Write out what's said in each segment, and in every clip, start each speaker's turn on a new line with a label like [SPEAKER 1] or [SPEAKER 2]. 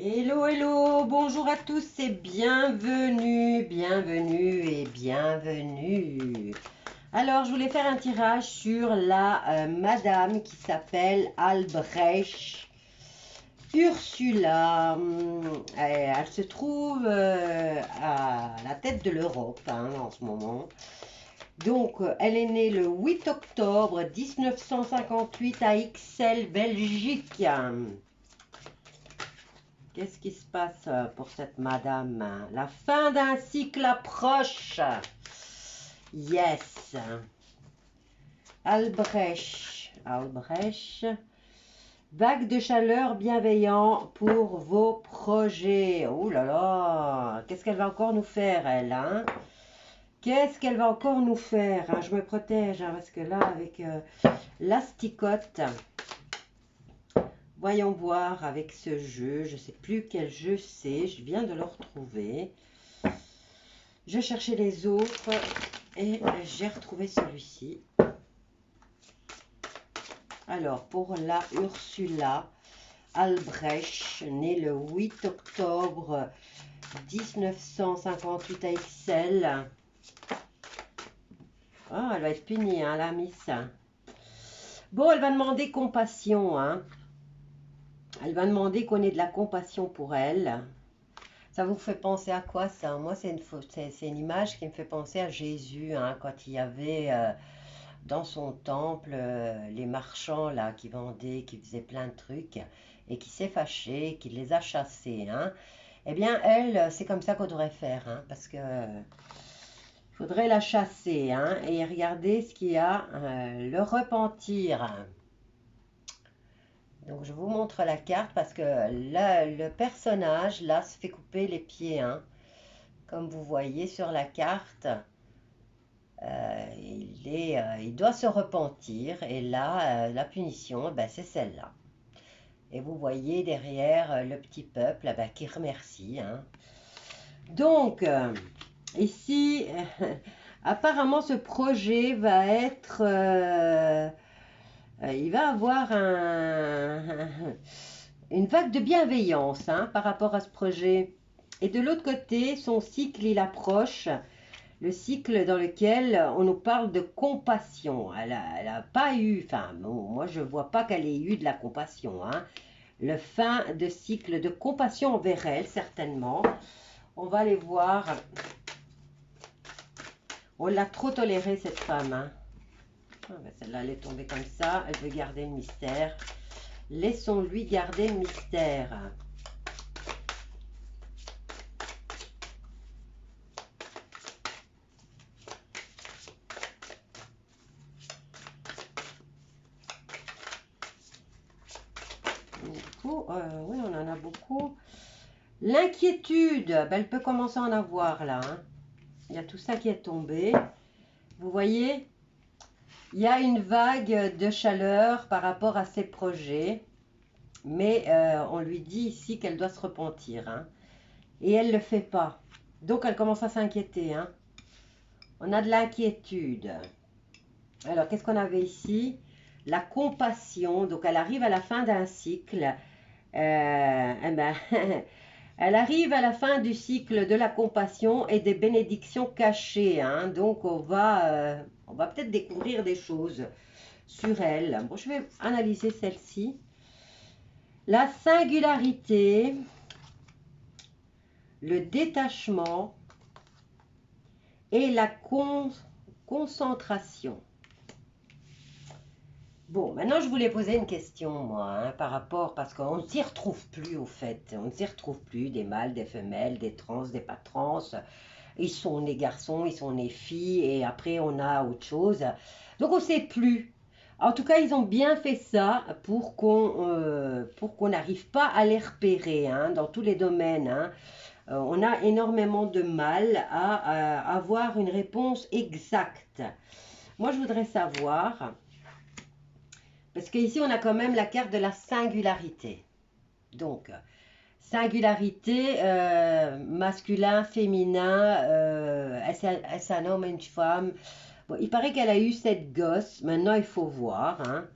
[SPEAKER 1] Hello, hello, bonjour à tous et bienvenue, bienvenue et bienvenue. Alors, je voulais faire un tirage sur la madame qui s'appelle Albrecht Ursula. Elle se trouve à la tête de l'Europe en ce moment. Donc, elle est née le 8 octobre 1958 à Ixelles, Belgique. Qu'est-ce qui se passe pour cette madame? La fin d'un cycle approche. Yes. Albrecht. Albrecht. Vague de chaleur bienveillant pour vos projets. Oh là là. Qu'est-ce qu'elle va encore nous faire, elle, hein? Qu'est-ce qu'elle va encore nous faire, hein? Je me protège, hein, parce que là, avec l'asticote... Voyons voir avec ce jeu. Je ne sais plus quel jeu c'est. Je viens de le retrouver. Je cherchais les autres et j'ai retrouvé celui-ci. Alors, pour la Ursula Albrecht, née le 8 octobre 1958 à Ixelles. Ah, elle va être punie, hein, la miss. Bon, elle va demander compassion, hein. Elle va demander qu'on ait de la compassion pour elle. Ça vous fait penser à quoi ça? Moi, c'est une image qui me fait penser à Jésus, hein, quand il y avait dans son temple les marchands là qui vendaient, qui faisaient plein de trucs et qui s'est fâché, qui les a chassés. Hein. Eh bien, elle, c'est comme ça qu'on devrait faire, hein, parce que faudrait la chasser, hein, et regarder ce qu'il y a, le repentir. Donc je vous montre la carte parce que là, le personnage là se fait couper les pieds, hein. Comme vous voyez sur la carte, il doit se repentir et là, la punition, ben, c'est celle-là. Et vous voyez derrière le petit peuple ben, qui remercie. Hein. Donc, ici, apparemment, ce projet va être... il va avoir une vague de bienveillance, hein, par rapport à ce projet. Et de l'autre côté, son cycle, il approche. Le cycle dans lequel on nous parle de compassion. Elle a pas eu, enfin, bon, moi je ne vois pas qu'elle ait eu de la compassion. Hein. Le fin de cycle de compassion envers elle, certainement. On va aller voir. On l'a trop tolérée, cette femme. Hein. Ah, ben celle-là, elle est tombée comme ça. Elle veut garder le mystère. Laissons-lui garder le mystère. Du coup, oui, on en a beaucoup. L'inquiétude, ben, elle peut commencer à en avoir là. Hein. Il y a tout ça qui est tombé. Vous voyez, il y a une vague de chaleur par rapport à ses projets. Mais on lui dit ici qu'elle doit se repentir. Hein. Et elle ne le fait pas. Donc elle commence à s'inquiéter. Hein. On a de l'inquiétude. Alors, qu'est-ce qu'on avait ici? La compassion. Donc, elle arrive à la fin d'un cycle. Eh ben, elle arrive à la fin du cycle de la compassion et des bénédictions cachées. Hein. Donc, on va peut-être découvrir des choses sur elle. Bon, je vais analyser celle-ci. La singularité, le détachement et la concentration. Bon, maintenant je voulais poser une question, moi, hein, par rapport, parce qu'on ne s'y retrouve plus, au fait. On ne s'y retrouve plus, des mâles, des femelles, des trans, des pas trans. Ils sont nés garçons, ils sont nés filles, et après on a autre chose. Donc on ne sait plus. En tout cas, ils ont bien fait ça pour qu'on n'arrive pas à les repérer, hein, dans tous les domaines. Hein. On a énormément de mal à avoir une réponse exacte. Moi, je voudrais savoir... Parce qu'ici, on a quand même la carte de la singularité. Donc, singularité, masculin, féminin, est-ce un homme, une femme? Bon, il paraît qu'elle a eu 7 gosses. Maintenant, il faut voir. Hein.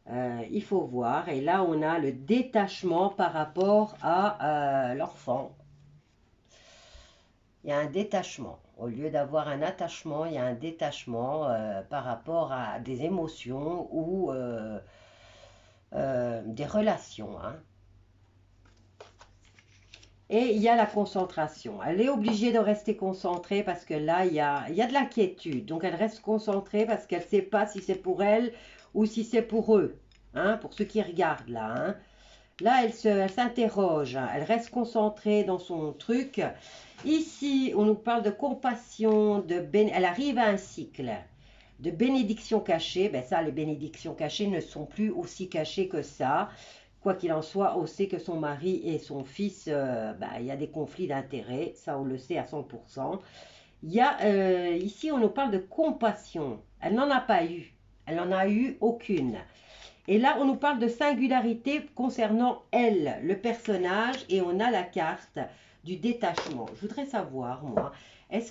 [SPEAKER 1] Il faut voir. Et là, on a le détachement par rapport à l'enfant. Il y a un détachement. Au lieu d'avoir un attachement, il y a un détachement par rapport à des émotions ou des relations. Hein. Et il y a la concentration. Elle est obligée de rester concentrée parce que là, il y a de l'inquiétude. Donc, elle reste concentrée parce qu'elle ne sait pas si c'est pour elle ou si c'est pour eux. Hein, pour ceux qui regardent là. Hein. Là, elle s'interroge. Hein. Elle reste concentrée dans son truc. Ici, on nous parle de compassion. Elle arrive à un cycle de bénédictions cachées. Ben ça, les bénédictions cachées ne sont plus aussi cachées que ça. Quoi qu'il en soit, on sait que son mari et son fils, il y a des conflits d'intérêts, ça on le sait à 100%. Il y a, ici, on nous parle de compassion. Elle n'en a pas eu. Elle n'en a eu aucune. Et là, on nous parle de singularité concernant elle, le personnage, et on a la carte du détachement. Je voudrais savoir, moi, est-ce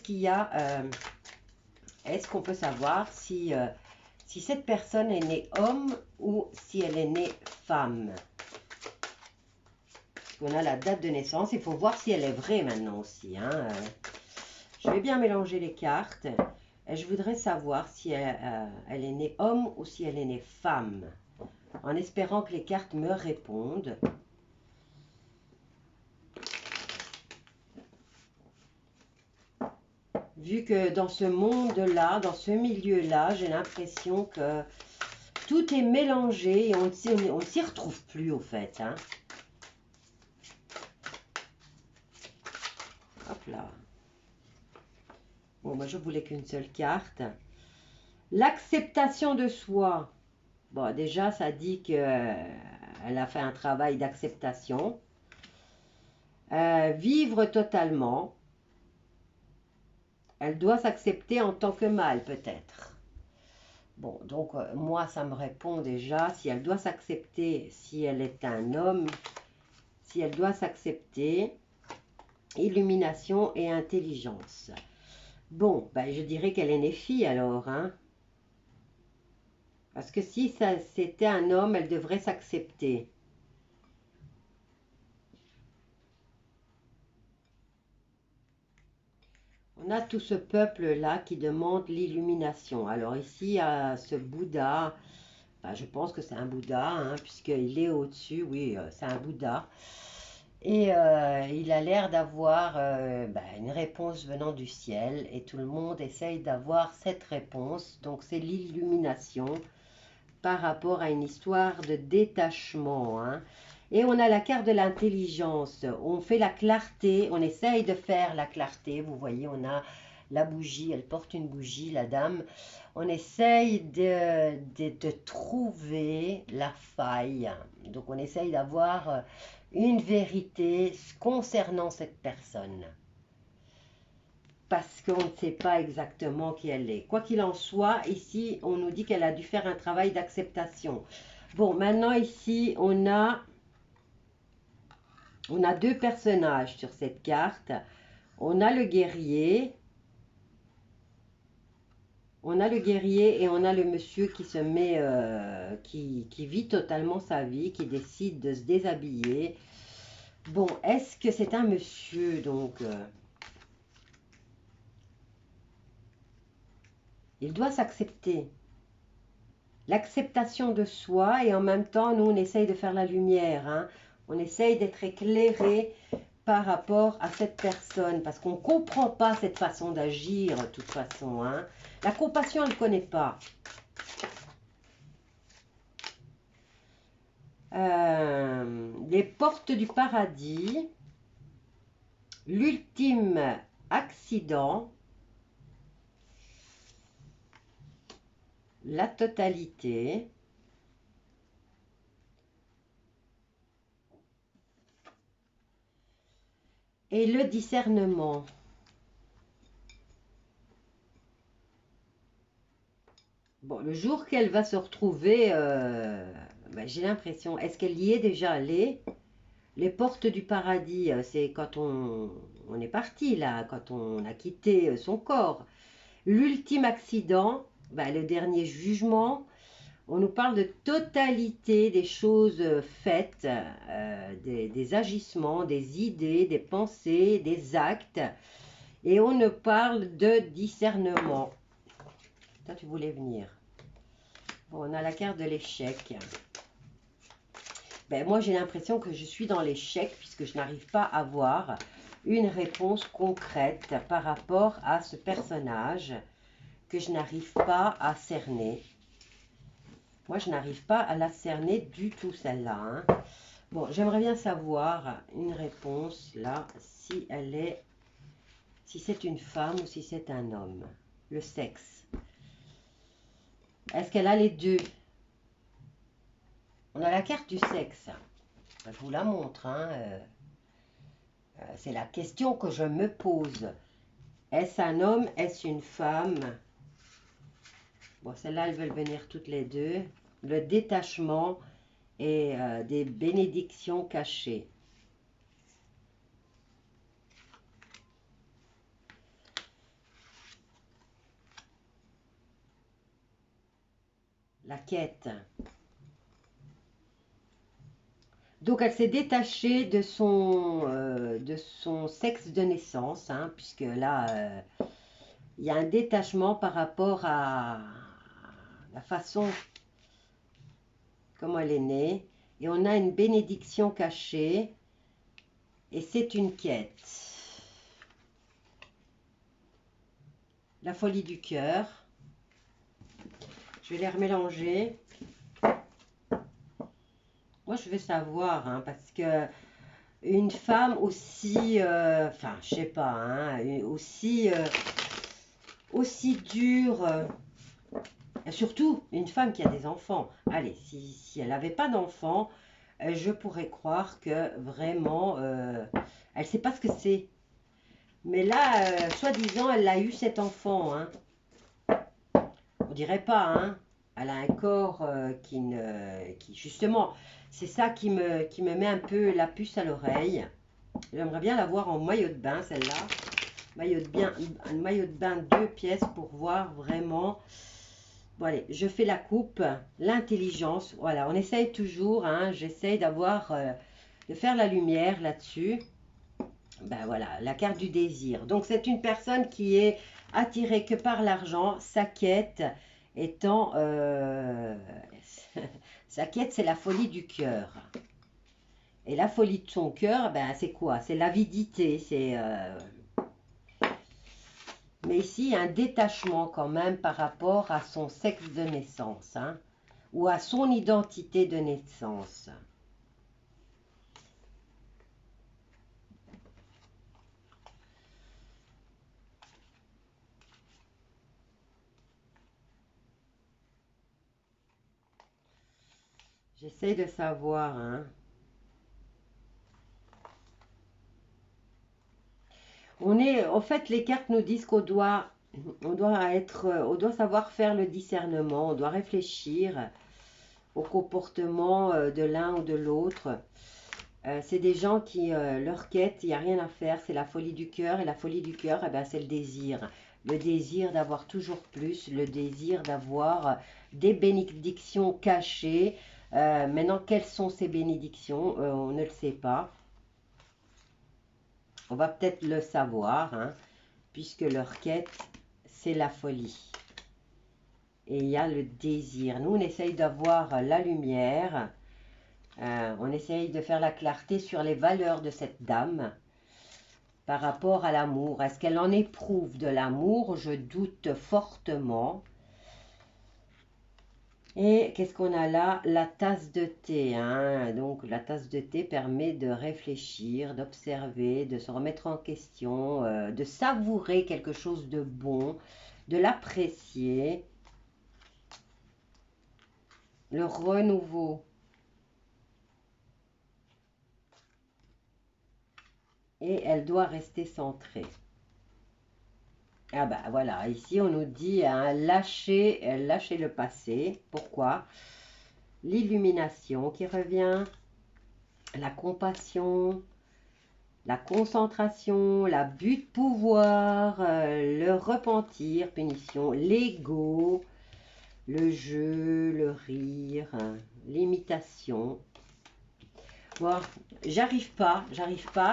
[SPEAKER 1] qu'on peut savoir si cette personne est née homme ou si elle est née femme? On a la date de naissance. Il faut voir si elle est vraie maintenant aussi. Hein. Je vais bien mélanger les cartes. Et je voudrais savoir si elle est née homme ou si elle est née femme. En espérant que les cartes me répondent. Vu que dans ce monde-là, dans ce milieu-là, j'ai l'impression que tout est mélangé et on ne s'y retrouve plus au fait. Hein. Hop là. Bon, moi je voulais qu'une seule carte. L'acceptation de soi. Bon, déjà, ça dit qu'elle a fait un travail d'acceptation. Vivre totalement. Elle doit s'accepter en tant que mâle, peut-être. Bon, donc, moi, ça me répond déjà. Si elle doit s'accepter, si elle est un homme, si elle doit s'accepter, illumination et intelligence. Bon, ben, je dirais qu'elle est née fille, alors, hein. Parce que si c'était un homme, elle devrait s'accepter. On a tout ce peuple-là qui demande l'illumination. Alors ici, à ce Bouddha, ben, je pense que c'est un Bouddha, hein, puisqu'il est au-dessus, oui, c'est un Bouddha. Et il a l'air d'avoir une réponse venant du ciel, et tout le monde essaye d'avoir cette réponse. Donc c'est l'illumination par rapport à une histoire de détachement. Hein. Et on a la carte de l'intelligence. On fait la clarté, on essaye de faire la clarté. Vous voyez, on a la bougie, elle porte une bougie, la dame. On essaye de trouver la faille. Donc on essaye d'avoir une vérité concernant cette personne. Parce qu'on ne sait pas exactement qui elle est. Quoi qu'il en soit, ici, on nous dit qu'elle a dû faire un travail d'acceptation. Bon, maintenant ici, on a deux personnages sur cette carte. On a le guerrier. On a le guerrier et on a le monsieur qui se met, qui vit totalement sa vie, qui décide de se déshabiller. Bon, est-ce que c'est un monsieur, donc il doit s'accepter. L'acceptation de soi et en même temps, nous, on essaye de faire la lumière. Hein. On essaye d'être éclairé par rapport à cette personne parce qu'on ne comprend pas cette façon d'agir de toute façon. Hein. La compassion, elle ne connaît pas. Les portes du paradis, l'ultime accident, la totalité, et le discernement. Bon, le jour qu'elle va se retrouver, j'ai l'impression, est-ce qu'elle y est déjà allée? Les portes du paradis, c'est quand on est parti là, quand on a quitté son corps. L'ultime accident, le dernier jugement, On nous parle de totalité des choses faites, des agissements, des idées, des pensées, des actes. Et on nous parle de discernement. Toi, tu voulais venir. Bon, on a la carte de l'échec. Ben, moi, j'ai l'impression que je suis dans l'échec puisque je n'arrive pas à avoir une réponse concrète par rapport à ce personnage que je n'arrive pas à cerner. Moi, je n'arrive pas à la cerner du tout, celle-là. Hein. Bon, j'aimerais bien savoir une réponse, là, si elle est... Si c'est une femme ou si c'est un homme. Le sexe. Est-ce qu'elle a les deux? On a la carte du sexe. Je vous la montre. Hein. C'est la question que je me pose. Est-ce un homme? Est-ce une femme? Bon, celles-là, elles veulent venir toutes les deux. Le détachement et des bénédictions cachées. La quête. Donc, elle s'est détachée de son sexe de naissance, hein, puisque là, il y a un détachement par rapport à la façon comment elle est née. Et on a une bénédiction cachée. Et c'est une quête. La folie du cœur. Je vais les remélanger. Moi, je veux savoir, hein, parce que une femme aussi, enfin, je sais pas, hein, aussi dure, surtout une femme qui a des enfants. Allez, si elle n'avait pas d'enfants, je pourrais croire que vraiment, elle ne sait pas ce que c'est. Mais là, soi-disant, elle a eu cet enfant. Hein. On dirait pas, hein. Elle a un corps qui justement, c'est ça qui me met un peu la puce à l'oreille. J'aimerais bien la voir en maillot de bain, celle-là. Un maillot de bain 2 pièces pour voir vraiment. Bon, allez, je fais la coupe. L'intelligence, voilà, on essaye toujours, hein, j'essaye d'avoir, de faire la lumière là-dessus. Ben voilà, la carte du désir. Donc, c'est une personne qui est attirée que par l'argent. Sa quête étant... sa quête, c'est la folie du cœur. Et la folie de son cœur, ben, c'est quoi? C'est l'avidité. Mais ici, il y a un détachement quand même par rapport à son sexe de naissance. Hein, ou à son identité de naissance. J'essaie de savoir, hein. En fait, les cartes nous disent qu'on doit, on doit savoir faire le discernement, on doit réfléchir au comportement de l'un ou de l'autre. C'est des gens qui, leur quête, il n'y a rien à faire, c'est la folie du cœur. Et la folie du cœur, eh ben, c'est le désir. Le désir d'avoir toujours plus, le désir d'avoir des bénédictions cachées. Maintenant, quelles sont ces bénédictions? On ne le sait pas. On va peut-être le savoir, hein, puisque leur quête, c'est la folie. Et il y a le désir. Nous, on essaye d'avoir la lumière. On essaye de faire la clarté sur les valeurs de cette dame par rapport à l'amour. Est-ce qu'elle en éprouve de l'amour? Je doute fortement. Et qu'est-ce qu'on a là? La tasse de thé. Hein? Donc, la tasse de thé permet de réfléchir, d'observer, de se remettre en question, de savourer quelque chose de bon, de l'apprécier. Le renouveau. Et elle doit rester centrée. Ah bah voilà, ici on nous dit hein, lâcher le passé. Pourquoi? L'illumination qui revient, la compassion, la concentration, l'abus de pouvoir, le repentir, punition, l'ego, le jeu, le rire, l'imitation. Bon, j'arrive pas,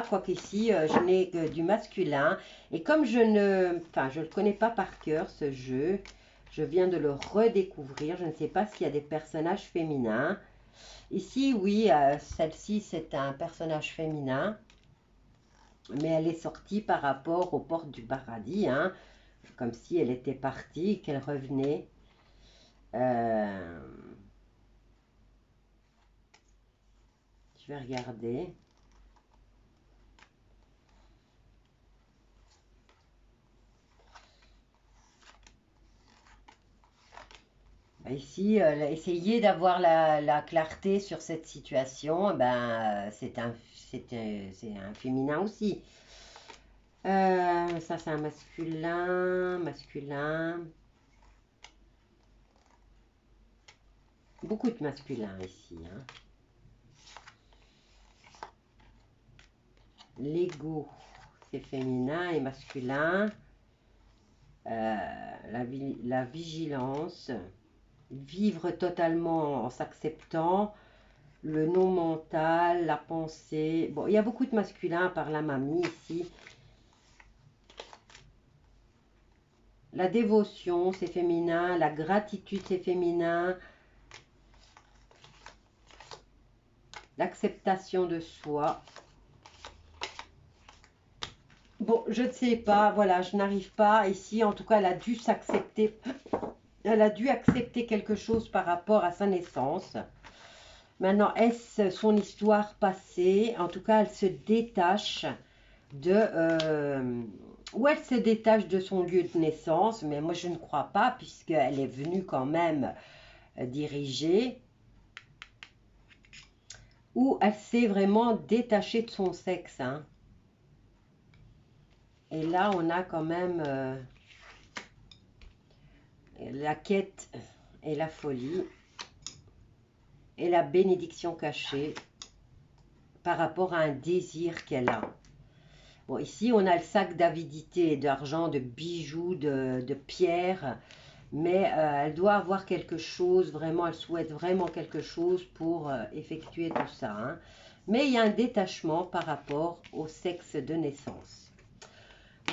[SPEAKER 1] quoique ici, je n'ai que du masculin. Et comme je le connais pas par cœur, ce jeu, je viens de le redécouvrir. Je ne sais pas s'il y a des personnages féminins. Ici, oui, celle-ci, c'est un personnage féminin. Mais elle est sortie par rapport aux portes du paradis, hein, comme si elle était partie, qu'elle revenait. Je vais regarder. Ici, essayer d'avoir la clarté sur cette situation, ben, c'est un féminin aussi. Ça, c'est un masculin. Beaucoup de masculin ici, hein. L'ego, c'est féminin et masculin. La vigilance. Vivre totalement en s'acceptant. Le non mental, la pensée. Bon, il y a beaucoup de masculin par la mamie ici. La dévotion, c'est féminin. La gratitude, c'est féminin. L'acceptation de soi. Bon, je ne sais pas. Voilà, je n'arrive pas. Ici, en tout cas, elle a dû s'accepter. Elle a dû accepter quelque chose par rapport à sa naissance. Maintenant, est-ce son histoire passée? En tout cas, elle se détache ou elle se détache de son lieu de naissance, mais moi je ne crois pas puisqu'elle est venue quand même diriger, ou elle s'est vraiment détachée de son sexe, hein. Et là on a quand même la quête et la folie et la bénédiction cachée par rapport à un désir qu'elle a. Bon, ici, on a le sac d'avidité, d'argent, de bijoux, de pierres. Mais elle doit avoir quelque chose, vraiment, elle souhaite vraiment quelque chose pour effectuer tout ça, hein. Mais il y a un détachement par rapport au sexe de naissance.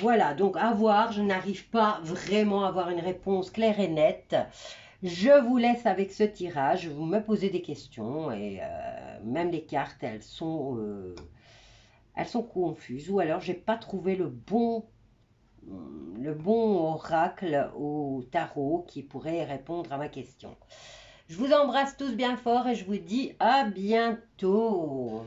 [SPEAKER 1] Voilà, donc à voir, je n'arrive pas vraiment à avoir une réponse claire et nette. Je vous laisse avec ce tirage, vous me posez des questions et même les cartes, elles sont confuses ou alors j'ai pas trouvé le bon oracle au tarot qui pourrait répondre à ma question. Je vous embrasse tous bien fort et je vous dis à bientôt.